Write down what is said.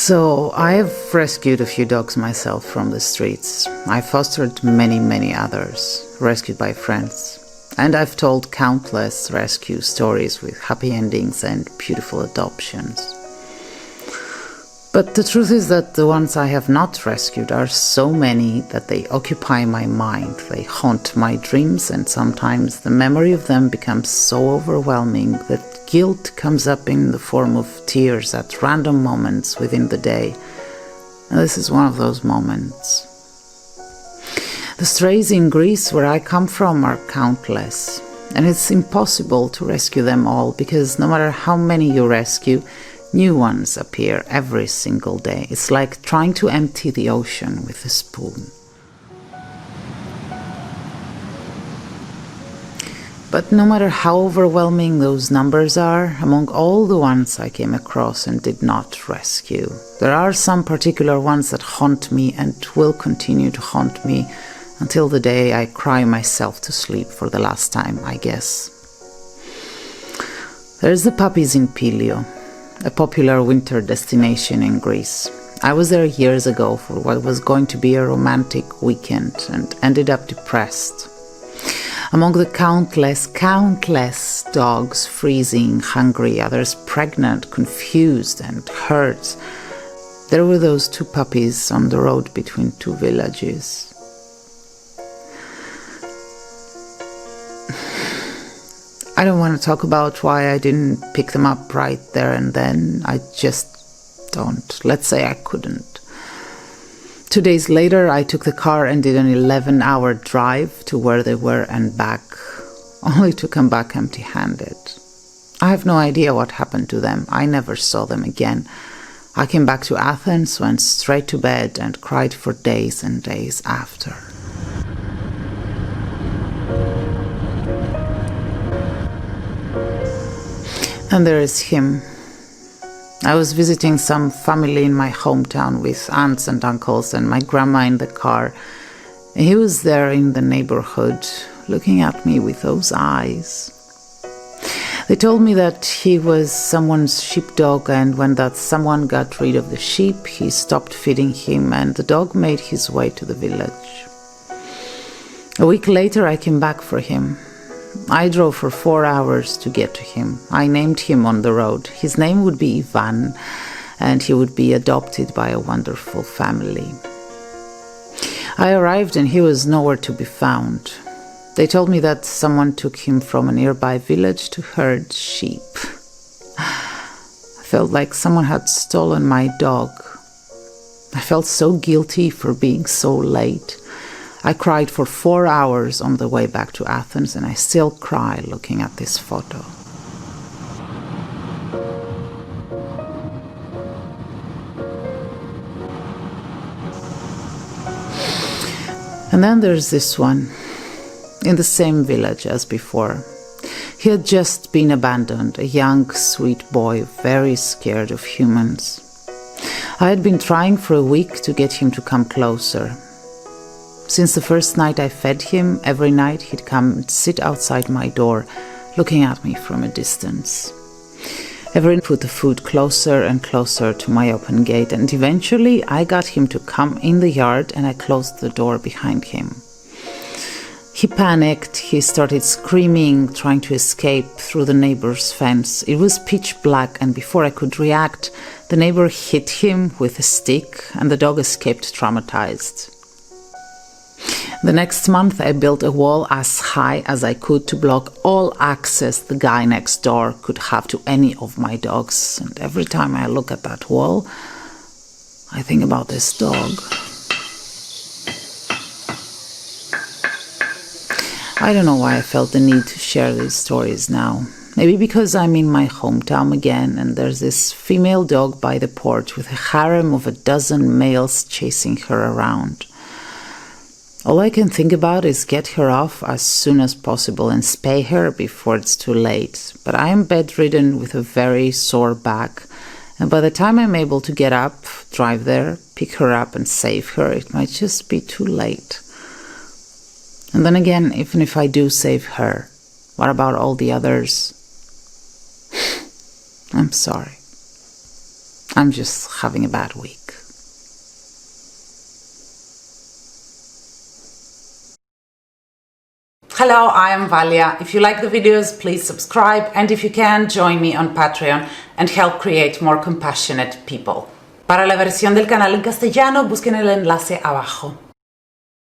So I've rescued a few dogs myself from the streets. I've fostered many others, rescued by friends. And I've told countless rescue stories with happy endings and beautiful adoptions. But the truth is that the ones I have not rescued are so many that they occupy my mind, they haunt my dreams, and sometimes the memory of them becomes so overwhelming that guilt comes up in the form of tears at random moments within the day. And this is one of those moments. The strays in Greece, where I come from, are countless, and it's impossible to rescue them all, because no matter how many you rescue, new ones appear every single day. It's like trying to empty the ocean with a spoon. But no matter how overwhelming those numbers are, among all the ones I came across and did not rescue, there are some particular ones that haunt me and will continue to haunt me until the day I cry myself to sleep for the last time, I guess. There's the puppies in Pilio, a popular winter destination in Greece. I was there years ago for what was going to be a romantic weekend and ended up depressed. Among the countless dogs, freezing, hungry, others pregnant, confused and hurt, there were those two puppies on the road between two villages. I don't want to talk about why I didn't pick them up right there and then. I just don't. Let's say I couldn't. 2 days later, I took the car and did an 11-hour drive to where they were and back, only to come back empty-handed. I have no idea what happened to them. I never saw them again. I came back to Athens, went straight to bed, and cried for days and days after. And there is him. I was visiting some family in my hometown with aunts and uncles and my grandma in the car. He was there in the neighborhood, looking at me with those eyes. They told me that he was someone's sheepdog, and when that someone got rid of the sheep, he stopped feeding him and the dog made his way to the village. A week later, I came back for him. I drove for 4 hours to get to him. I named him on the road. His name would be Ivan, and he would be adopted by a wonderful family. I arrived and he was nowhere to be found. They told me that someone took him from a nearby village to herd sheep. I felt like someone had stolen my dog. I felt so guilty for being so late. I cried for 4 hours on the way back to Athens, and I still cry looking at this photo. And then there's this one, in the same village as before. He had just been abandoned, a young, sweet boy, very scared of humans. I had been trying for a week to get him to come closer. Since the first night I fed him, every night he'd come and sit outside my door, looking at me from a distance. Every night I put the food closer and closer to my open gate, and eventually I got him to come in the yard and I closed the door behind him. He panicked, he started screaming, trying to escape through the neighbor's fence. It was pitch black, and before I could react, the neighbor hit him with a stick and the dog escaped traumatized. The next month I built a wall as high as I could to block all access the guy next door could have to any of my dogs. And every time I look at that wall, I think about this dog. I don't know why I felt the need to share these stories now. Maybe because I'm in my hometown again and there's this female dog by the porch with a harem of 12 males chasing her around. All I can think about is get her off as soon as possible and spay her before it's too late. But I am bedridden with a very sore back, and by the time I'm able to get up, drive there, pick her up and save her, it might just be too late. And then again, even if I do save her, what about all the others? I'm sorry. I'm just having a bad week. Hello, I am Valia. If you like the videos, please subscribe, and if you can, join me on Patreon and help create more compassionate people. Para la versión del canal en castellano, busquen el enlace abajo.